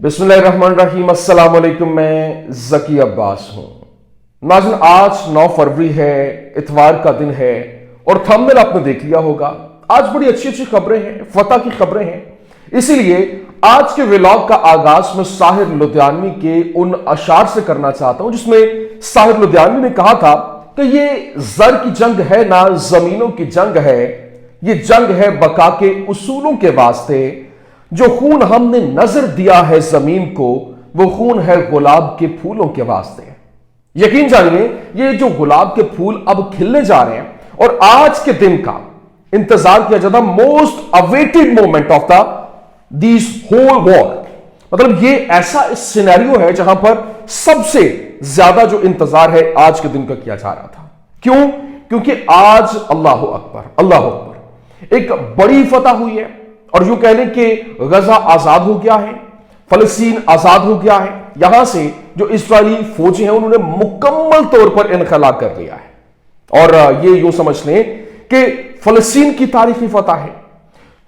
बिस्मिल्लाहिर्रहमानिर्रहीम। अस्सलाम वालेकुम। मैं ज़की अब्बास हूँ। नाज़रीन, आज 9 फरवरी है, इतवार का दिन है और थंबनेल आपने देख लिया होगा। आज बड़ी अच्छी अच्छी खबरें हैं, फतह की खबरें हैं। इसीलिए आज के व्लॉग का आगाज में साहिर लुधियानवी के उन अशार से करना चाहता हूं जिसमें साहिर लुधियानवी ने कहा था कि ये जर की जंग है ना जमीनों की जंग है, ये जंग है बका के उसूलों के वास्ते। जो खून हमने नजर दिया है जमीन को, वो खून है गुलाब के फूलों के वास्ते। यकीन जानिए, ये जो गुलाब के फूल अब खिलने जा रहे हैं और आज के दिन का इंतजार किया जाता most awaited moment of the this whole war. मतलब ये ऐसा सिनेरियो है जहां पर सबसे ज्यादा जो इंतजार है आज के दिन का किया जा रहा था। क्यों? क्योंकि आज अल्लाह अकबर, अल्लाह अकबर, एक बड़ी फतह हुई है और यूं कह लें कि गजा आजाद हो गया है, फलस्तीन आजाद हो गया है। यहां से जो इस्राएली फौजी हैं उन्होंने मुकम्मल तौर पर इनखला कर लिया है। और ये यूं समझ लें कि फलस्तीन की तारीखी फतह है।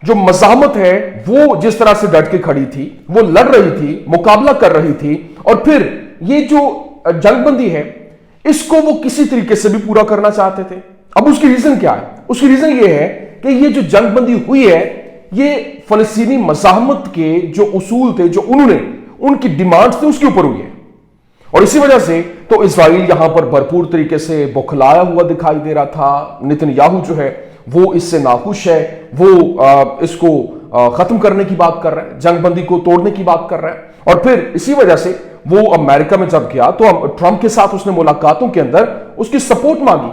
जो मज़ाहमत है वो जिस तरह से डट के खड़ी थी, वो लड़ रही थी, मुकाबला कर रही थी, और फिर ये जो जंगबंदी है इसको वो किसी तरीके से भी पूरा करना चाहते थे। अब उसकी रीजन क्या है? उसकी रीजन ये है कि ये जो जंगबंदी हुई है ये फलस्तीनी मज़ाहमत के जो उसूल थे, जो उन्होंने उनकी डिमांड्स थे, उसके ऊपर हुई है। और इसी वजह से तो इजराइल यहां पर भरपूर तरीके से बौखलाया हुआ दिखाई दे रहा था। नेतन्याहू जो है वो इससे नाखुश है, वो इसको खत्म करने की बात कर रहा है, जंगबंदी को तोड़ने की बात कर रहा है। और फिर इसी वजह से वो अमेरिका में जब गया तो ट्रंप के साथ उसने मुलाकातों के अंदर उसकी सपोर्ट मांगी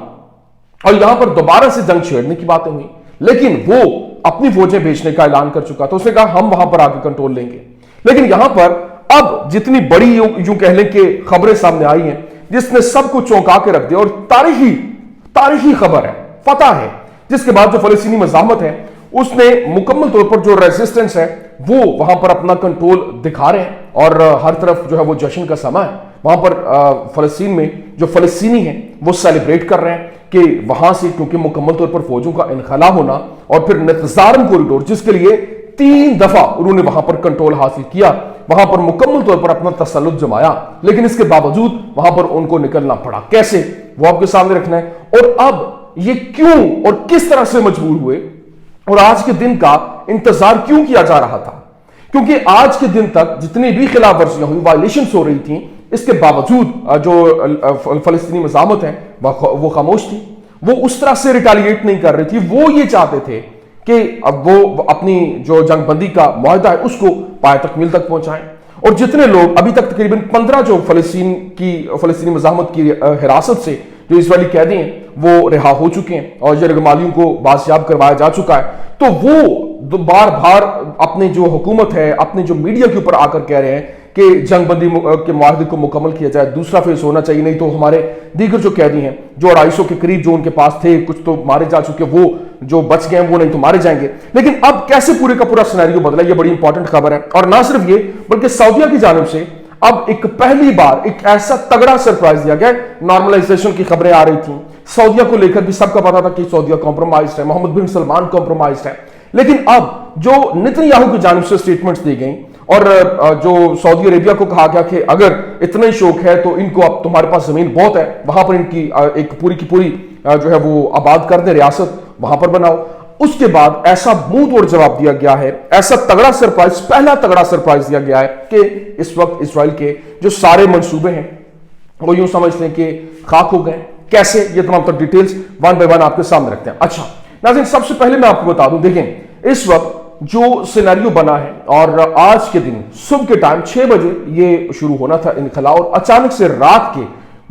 और यहां पर दोबारा से जंग छेड़ने की बातें हुई। लेकिन वो अपनी फौजें भेजने का ऐलान कर चुका था। उसने कहा हम वहां पर आके कंट्रोल लेंगे। लेकिन यहां पर अब जितनी बड़ी यूं कह लें कि खबरें सामने आई हैं जिसने सबको चौंका के रख दिया, और तारीखी खबर है, फतह है, जिसके बाद जो फलस्तीनी मज़ाहमत है उसने मुकम्मल तौर पर जो रेजिस्टेंस है वो वहां पर अपना कंट्रोल दिखा रहे हैं और हर तरफ जो है वो जश्न का समय है। वहां पर फलस्तीन में जो फलस्तीनी हैं वो सेलिब्रेट कर रहे हैं कि वहां से, क्योंकि मुकम्मल तौर पर फौजों का इनखला होना और फिर नेतजारम कॉरिडोर, जिसके लिए 3 दफा उन्होंने वहां पर कंट्रोल हासिल किया, वहां पर मुकम्मल तौर पर अपना तसल्लुत जमाया, लेकिन इसके बावजूद वहां पर उनको निकलना पड़ा। कैसे? वो आपके सामने रखना है। और अब ये क्यों और किस तरह से मजबूर हुए और आज के दिन का इंतजार क्यों किया जा रहा था? क्योंकि आज के दिन तक जितनी भी खिलाफ वर्जियां हुई, वायलेशंस हो रही थी, इसके बावजूद जो फलस्तीनी मज़ाहमत है वो खामोश थी। वो उस तरह से रिटेलिएट नहीं कर रही थी। वो ये चाहते थे कि अब वो अपनी जो जंगबंदी का मुआहदा है उसको पाए तकमील तक पहुंचाएं। और जितने लोग अभी तक तकरीबन 15 जो फलस्तीनी मज़ाहमत की हिरासत से जो इजरायली कैदी हैं वो रिहा हो चुके हैं और यरगमालियों को बाजियाब करवाया जा चुका है। तो वो बार बार अपने जो हुकूमत है, अपने जो मीडिया के ऊपर आकर कह रहे हैं कि जंगबंदी के मुआहदे को मुकम्मल किया जाए, दूसरा फेज होना चाहिए, नहीं तो हमारे दीगर जो कैदी हैं जो 250 के करीब जो उनके पास थे, कुछ तो मारे जा चुके, वो जो बच गए हैं वो नहीं तो मारे जाएंगे। लेकिन अब कैसे पूरे का पूरा सिनेरियो बदला, ये बड़ी इंपॉर्टेंट खबर है। और ना सिर्फ ये, बल्कि सऊदीया की जानिब से अब एक पहली बार एक ऐसा तगड़ा सरप्राइज दिया गया। नॉर्मलाइजेशन की खबरें आ रही थी, सऊदीया को लेकर भी सबका पता था कि सऊदीया कॉम्प्रोमाइज है, मोहम्मद बिन सलमान कॉम्प्रोमाइज है। लेकिन अब जो नेतन्याहू की जानिब से स्टेटमेंट्स दी गई और जो सऊदी अरेबिया को कहा गया कि अगर इतना ही शौक है तो इनको, अब तुम्हारे पास जमीन बहुत है, वहां पर इनकी एक पूरी की पूरी जो है वो आबाद कर दे, रियासत वहां पर बनाओ। उसके बाद ऐसा मुंह तोड़ जवाब दिया गया है, ऐसा तगड़ा सरप्राइज, पहला तगड़ा सरप्राइज दिया गया है कि इस वक्त इजराइल के जो सारे मंसूबे हैं वो यूं समझ लें कि खाक हो गए। कैसे? ये तमाम तर डिटेल्स वन बाय वन आपके सामने रखते हैं। अच्छा नाज़रीन, सबसे पहले मैं आपको बता दूं, देखें इस वक्त जो सिनेरियो बना है और आज के दिन सुबह के टाइम 6 बजे ये शुरू होना था इनखला, और अचानक से रात के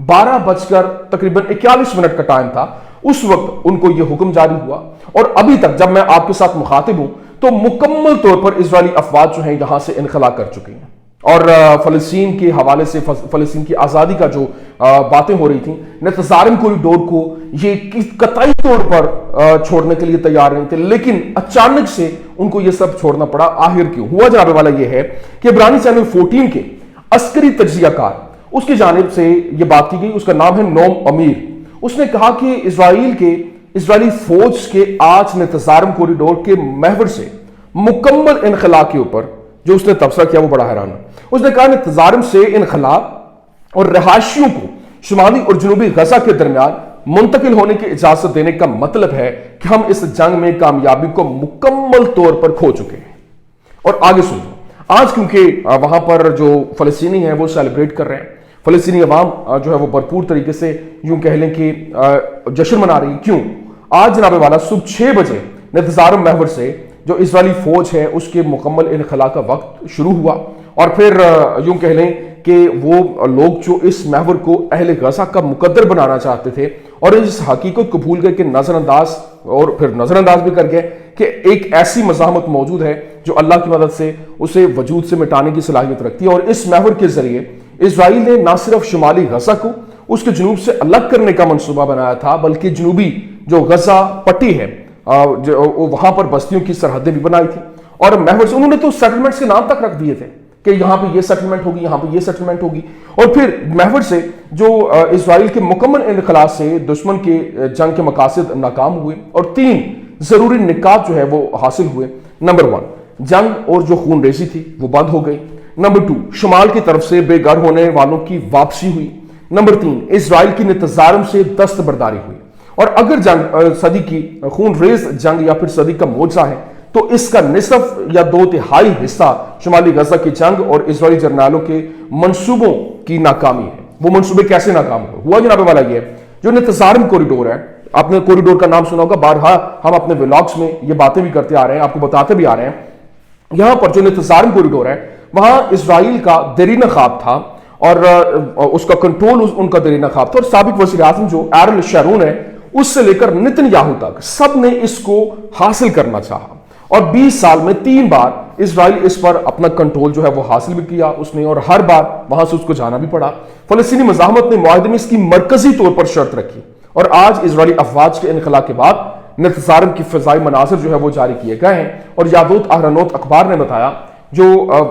12 बजकर तकरीबन 41 मिनट का टाइम था, उस वक्त उनको यह हुक्म जारी हुआ। और अभी तक जब मैं आपके साथ मुखातिब हूं तो मुकम्मल तौर पर इजरायली अफवाज जो हैं यहां से इनखला कर चुके हैं। और फलस्तीन के हवाले से, फलस्तीन की आज़ादी का जो बातें हो रही थी, नेतजारम कॉरिडोर को ये कतई तौर पर छोड़ने के लिए तैयार नहीं थे, लेकिन अचानक से उनको ये सब छोड़ना पड़ा। आखिर क्यों हुआ? जनाबे वाला ये है कि इब्रानी चैनल 14 के अस्करी तज्जियाकार, उसकी जानिब से ये बात की गई, उसका नाम है नोम अमीर। उसने कहा कि इजरायली फौज के आज नेतजारम कॉरिडोर के महवर से मुकम्मल इनखला के ऊपर جو اس نے تبصرہ کیا وہ بڑا حیران ہے۔ اس نے کہا نتظارم سے انخلا اور رہائشیوں کو شمالی اور جنوبی غزہ کے درمیان منتقل ہونے کی اجازت دینے کا مطلب ہے کہ ہم اس جنگ میں کامیابی کو مکمل طور پر کھو چکے ہیں۔ اور آگے سنو، آج کیونکہ وہاں پر جو فلسطینی ہیں وہ سیلیبریٹ کر رہے ہیں، فلسطینی عوام جو ہے وہ بھرپور طریقے سے یوں کہہ لیں کہ جشن منا رہی ہے۔ کیوں؟ آج جناب والا صبح 6 بجے نتظارم محور سے جو اسرائیلی فوج ہے اس کے مکمل انخلا کا وقت شروع ہوا، اور پھر یوں کہہ لیں کہ وہ لوگ جو اس محور کو اہل غزہ کا مقدر بنانا چاہتے تھے اور اس حقیقت کو بھول گئے کہ نظر انداز بھی کر گئے کہ ایک ایسی مزاحمت موجود ہے جو اللہ کی مدد سے اسے وجود سے مٹانے کی صلاحیت رکھتی ہے، اور اس محور کے ذریعے اسرائیل نے نہ صرف شمالی غزہ کو اس کے جنوب سے الگ کرنے کا منصوبہ بنایا تھا، بلکہ جنوبی جو غزہ پٹی ہے وہاں پر بستیوں کی سرحدیں بھی بنائی تھی، اور محور سے انہوں نے تو سیٹلمنٹس کے نام تک رکھ دیے تھے کہ یہاں پہ یہ سیٹلمنٹ ہوگی، یہاں پہ یہ سیٹلمنٹ ہوگی، اور پھر محور سے جو اسرائیل کے مکمل انخلا سے دشمن کے جنگ کے مقاصد ناکام ہوئے، اور 3 ضروری نکات جو ہے وہ حاصل ہوئے۔ نمبر 1، جنگ اور جو خون ریزی تھی وہ بند ہو گئی۔ نمبر 2، شمال کی طرف سے بے گھر ہونے والوں کی واپسی ہوئی۔ نمبر 3، اسرائیل کی نتظارم سے دستبرداری ہوئی۔ اور اگر جنگ صدی کی خون ریز جنگ یا پھر صدی کا معجزہ ہے تو اس کا نصف یا 2/3 حصہ شمالی غزہ کی جنگ اور اسرائیلی جرنیلوں کے منصوبوں کی ناکامی ہے۔ وہ منصوبے کیسے ناکام ہوا جناب والا؟ یہ جو نتظارم کوریڈور ہے، آپ نے کوریڈور کا نام سنا ہوگا، بارہا ہم اپنے ولاگز میں یہ باتیں بھی کرتے آ رہے ہیں، آپ کو بتاتے بھی آ رہے ہیں۔ یہاں پر جو نتظارم کوریڈور ہے وہاں اسرائیل کا دیرینہ خواب تھا، اور اس کا کنٹرول ان کا دیرینہ خواب تھا، اور سابق وزیر اعظم جو ایرل شارون ہے اس سے لے کر نتن یاہو تک سب نے اس کو حاصل کرنا چاہا، اور 20 سال میں 3 بار اسرائیل اس پر اپنا کنٹرول جو ہے وہ حاصل بھی کیا اس نے، اور ہر بار وہاں سے اس کو جانا بھی پڑا۔ فلسطینی مزاحمت نے معاہدے میں اس کی مرکزی طور پر شرط رکھی، اور آج اسرائیلی افواج کے انخلا کے بعد نتظارم کی فضائی مناظر جو ہے وہ جاری کیے گئے ہیں، اور یادوت اہرنوت اخبار نے بتایا، جو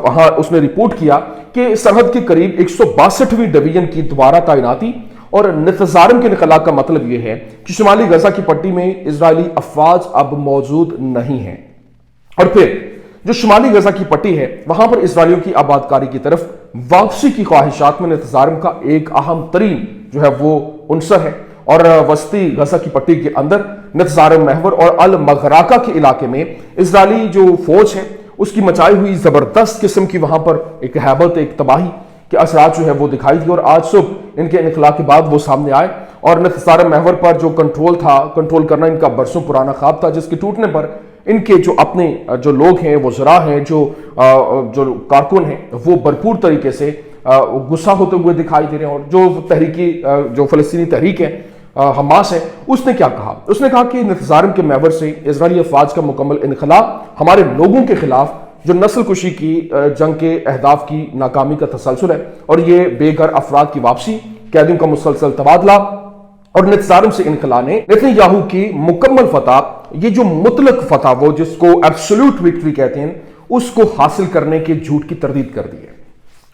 وہاں اس نے رپورٹ کیا کہ سرحد کے قریب 162ویں ڈویژن کی دوبارہ تعیناتی اور نتظارم کے انخلا کا مطلب یہ ہے کہ شمالی غزہ کی پٹی میں اسرائیلی افواج اب موجود نہیں ہیں، اور پھر جو شمالی غزہ کی پٹی ہے وہاں پر اسرائیلیوں کی آبادکاری کی طرف واپسی کی خواہشات میں نتظارم کا ایک اہم ترین جو ہے وہ عنصر ہے، اور وسطی غزہ کی پٹی کے اندر نتظارم محور اور المغراقہ کے علاقے میں اسرائیلی جو فوج ہے اس کی مچائی ہوئی زبردست قسم کی وہاں پر ایک ہیبت، ایک تباہی کے اثرات جو ہے وہ دکھائی دی، اور آج صبح ان کے انخلا کے بعد وہ سامنے آئے، اور نتظارم محور پر جو کنٹرول تھا، کنٹرول کرنا ان کا برسوں پرانا خواب تھا، جس کے ٹوٹنے پر ان کے جو اپنے جو لوگ ہیں، وزراء ہیں، جو کارکن ہیں، وہ بھرپور طریقے سے غصہ ہوتے ہوئے دکھائی دے رہے ہیں۔ اور جو فلسطینی تحریک ہے، حماس ہے، اس نے کیا کہا؟ اس نے کہا کہ نتظارم کے محور سے اسرائیلی افواج کا مکمل انخلا ہمارے لوگوں کے خلاف جو نسل کشی کی جنگ کے اہداف کی ناکامی کا تسلسل ہے، اور یہ بے گھر افراد کی واپسی، قیدیوں کا مسلسل تبادلہ اور نتظارم سے انخلا نے نتن یاہو کی مکمل فتح، یہ جو مطلق فتح وہ جس کو ایبسولوٹ وکٹری کہتے ہیں، اس کو حاصل کرنے کے جھوٹ کی تردید کر دی ہے۔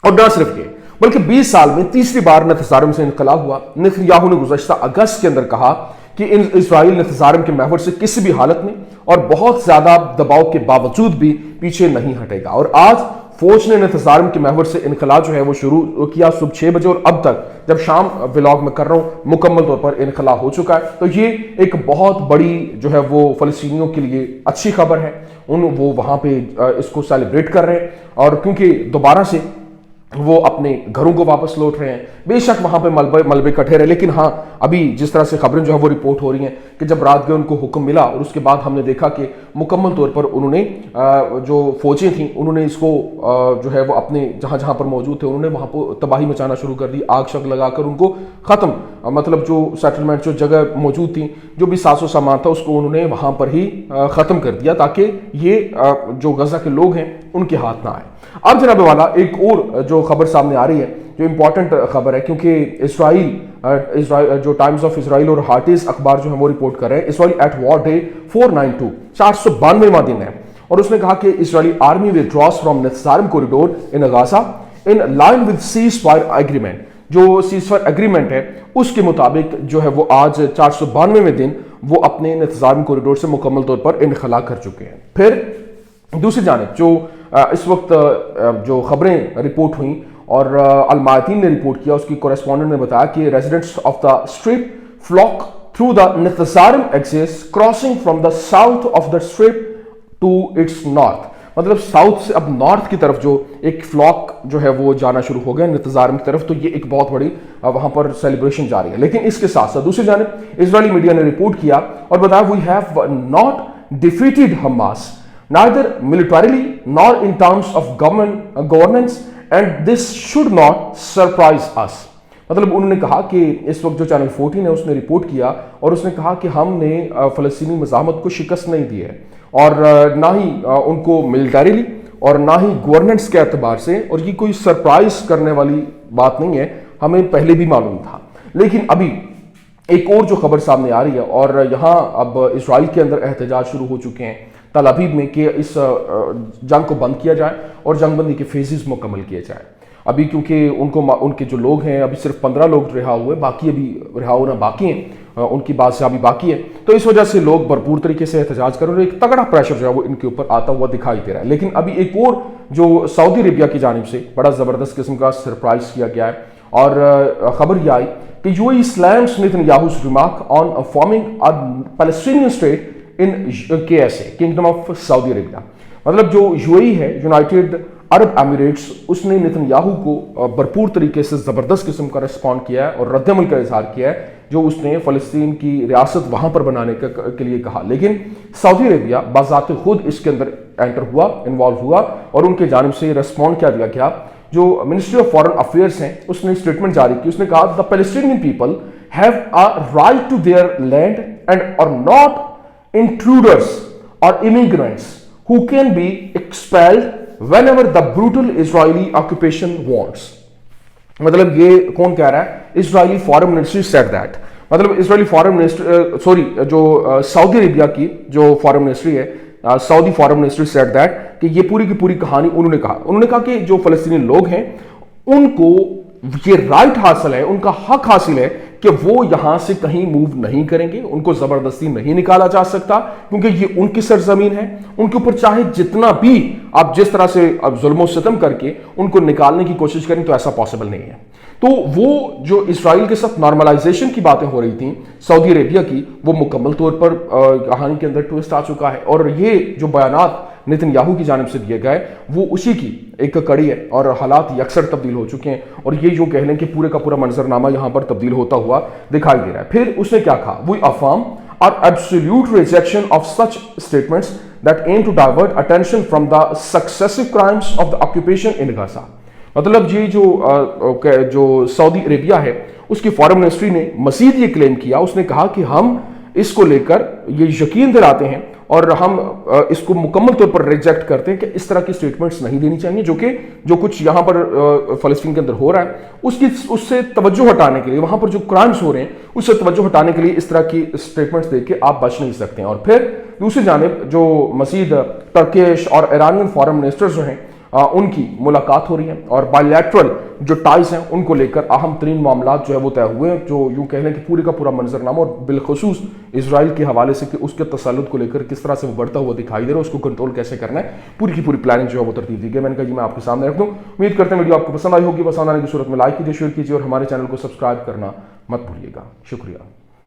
اور نہ صرف یہ بلکہ 20 سال میں تیسری بار نتظارم سے انخلا ہوا۔ نتن یاہو نے گزشتہ اگست کے اندر کہا کہ اسرائیل نتظارم کے محور سے کسی بھی حالت میں اور بہت زیادہ دباؤ کے باوجود بھی پیچھے نہیں ہٹے گا، اور آج فوج نے نتظارم کے محور سے انخلا جو ہے وہ شروع کیا صبح 6 بجے، اور اب تک جب شام ولاگ میں کر رہا ہوں مکمل طور پر انخلا ہو چکا ہے۔ تو یہ ایک بہت بڑی جو ہے وہ فلسطینیوں کے لیے اچھی خبر ہے، وہ وہاں پہ اس کو سیلیبریٹ کر رہے ہیں، اور کیونکہ دوبارہ سے وہ اپنے گھروں کو واپس لوٹ رہے ہیں۔ بے شک وہاں پہ ملبے کٹھے رہے، لیکن ہاں ابھی جس طرح سے خبریں جو ہے وہ رپورٹ ہو رہی ہیں کہ جب رات گئے ان کو حکم ملا، اور اس کے بعد ہم نے دیکھا کہ مکمل طور پر انہوں نے جو فوجیں تھیں انہوں نے اس کو جو ہے وہ اپنے جہاں جہاں پر موجود تھے انہوں نے وہاں پر تباہی مچانا شروع کر دی، آگ شگ لگا کر ان کو ختم، مطلب جو سیٹلمنٹ جو جگہ موجود تھیں، جو بھی ساز و سامان تھا، اس کو انہوں نے وہاں پر ہی ختم کر دیا تاکہ یہ جو غزہ کے لوگ ہیں ان کے ہاتھ نہ آئے۔ اب جناب والا ایک اور جو خبر سامنے آ رہی ہے جو امپورٹنٹ خبر ہے، کیونکہ اسرائیل جو ٹائمز آف اسرائیل اور ہارٹیز اخبار جو ہے وہ رپورٹ کر رہے ہیں اسرائیل ایٹ وار ڈے 492 492واں دن ہے، اور اس نے کہا کہ Israeli army withdraws from Netzarim corridor in Gaza in line with ceasefire agreement، جو سیز فائر ایگریمنٹ ہے اس کے مطابق جو ہے وہ آج 492ویں دن وہ اپنے نتظارم کوریڈور سے مکمل طور پر انخلا کر چکے ہیں۔ پھر دوسری جانب جو इस वक्त जो खबरें रिपोर्ट हुई और अलमायतीन ने रिपोर्ट किया, उसकी कॉरेस्पॉन्डेंट ने बताया कि residents of the strip flock through the Netzarim axis crossing from the south of the strip to its north. मतलब साउथ से अब नॉर्थ की तरफ जो एक फ्लॉक जो है वो जाना शुरू हो गया नितजारम की तरफ, तो ये एक बहुत बड़ी वहां पर सेलिब्रेशन जारी है। लेकिन इसके साथ साथ दूसरी जानिब इजरायली मीडिया ने रिपोर्ट किया और बताया we have not defeated Hamas neither militarily nor in terms of governance and this should not surprise us। मतलब उन्होंने कहा कि इस वक्त जो चैनल 14 है उसने रिपोर्ट किया और उसने कहा कि हमने फ़लस्तीनी मज़ाहमत को शिकस्त नहीं दी है और ना ही उनको मिलिटरीली और ना ही गवर्नेंस के एतबार से, और ये कोई सरप्राइज करने वाली बात नहीं है, हमें पहले भी मालूम था। लेकिन अभी एक और जो खबर सामने आ रही है और यहाँ अब इजराइल के अंदर एहतजाज शुरू हो चुके हैं तल अबीब में कि इस जंग को बंद किया जाए और जंगबंदी के फेजेस मुकम्मल किए जाए। अभी क्योंकि उनके जो लोग हैं अभी सिर्फ 15 लोग रिहा हुए, बाकी अभी रिहा होना बाकी हैं, उनकी बादशाही बाकी है, तो इस वजह से लोग भरपूर तरीके से एहतजाज कर रहे हैं। एक तगड़ा प्रेशर जो है वो इनके ऊपर आता हुआ दिखाई दे रहा है। लेकिन अभी एक और जो सऊदी अरेबिया की जानिब से बड़ा ज़बरदस्त किस्म का सरप्राइज किया गया है और ख़बर यह आई कि UAE slams Netanyahu's remark on forming a Palestinian state in KSA, kingdom of Saudi Arabia. मतलब जो यूएई है, यूनाइटेड अरब एमिरेट्स, उसने नेतन्याहू को भरपूर तरीके से ज़बरदस्त किस्म का रिस्पॉन्ड किया है और रद्दमल का इजहार किया है जो उसने फ़लस्तीन की रियासत वहाँ पर बनाने के लिए कहा। लेकिन सऊदी अरेबिया बाज़ात खुद इसके अंदर एंटर हुआ, इन्वॉल्व हुआ और उनके जानिब से रिस्पॉन्ड क्या दिया गया। जो मिनिस्ट्री ऑफ फॉरेन अफेयर्स हैं उसने स्टेटमेंट जारी की, उसने कहा the Palestinian people have a right to their land and are not intruders or immigrants who can be expelled whenever the brutal Israeli occupation wants। मतलब ये कौन कह रहा है? Israeli foreign ministry said that. मतलब इजरायली फॉरेन मिनिस्ट्री जो Saudi Arabia की जो फॉरेन मिनिस्ट्री है, Saudi foreign ministry said that कि ये पूरी की पूरी कहानी उन्होंने कहा कि जो फलस्तीनी लोग हैं उनको ये राइट हासिल है, उनका हक हासिल है कि वो यहां से कहीं मूव नहीं करेंगे, उनको जबरदस्ती नहीं निकाला जा सकता क्योंकि ये उनकी सरजमीन है। उनके ऊपर चाहे जितना भी आप जिस तरह से अब जुल्म सितम करके उनको निकालने की कोशिश करें तो ऐसा पॉसिबल नहीं है। तो वो जो इजराइल के साथ नॉर्मलाइजेशन की बातें हो रही थी सऊदी अरेबिया की, वो मुकम्मल तौर पर कहानी के अंदर ट्विस्ट आ चुका है और ये जो बयानात नेतन्याहू की जानिब से दिए गए वो उसी की एक कड़ी है और हालात यकसर तब्दील हो चुके हैं और ये यूं कह लें कि पूरे का पूरा मंजरनामा यहां पर तब्दील होता हुआ दिखाई दे रहा है। फिर उसने क्या कहा? We affirm our absolute rejection of such statements that aim to divert attention from the successive crimes of the occupation in Gaza. मतलब ये जो सऊदी अरेबिया है उसकी फॉरेन मिनिस्ट्री ने मजीद ये क्लेम किया, उसने कहा कि हम इसको लेकर ये यकीन दिलाते हैं और हम इसको मुकम्मल तौर पर रिजेक्ट करते हैं कि इस तरह की स्टेटमेंट्स नहीं देनी चाहिए जो कुछ यहाँ पर फ़लस्तीन के अंदर हो रहा है उससे तवज्जो हटाने के लिए, वहाँ पर जो क्राइम्स हो रहे हैं उससे तवज्जो हटाने के लिए इस तरह की स्टेटमेंट्स दे के आप बच नहीं सकते हैं। और फिर दूसरी जानिब जो मज़ीद टर्किश और ईरानियन फॉरेन मिनिस्टर्स जो हैं उनकी मुलाकात हो रही है और बायलैटरल जो टाइज हैं उनको लेकर अहम तरीन मामला जो है वो तय हुए हैं, जो यूं कह लें कि पूरे का पूरा मंजरनामा और बिलखसूस इजराइल के हवाले से कि उसके तसल्लुत को लेकर किस तरह से वो बढ़ता हुआ दिखाई दे रहा है, उसको कंट्रोल कैसे करना है, पूरी की पूरी प्लानिंग जो है वो तरतीब दी गई। मैंने कहा जी मैं आपके सामने रख दूँ। उम्मीद करते हैं वीडियो आपको पसंद आई होगी। पसंद आने की सूरत में लाइक कीजिए, शेयर कीजिए और हमारे चैनल को सब्सक्राइब करना मत भूलिएगा। शुक्रिया।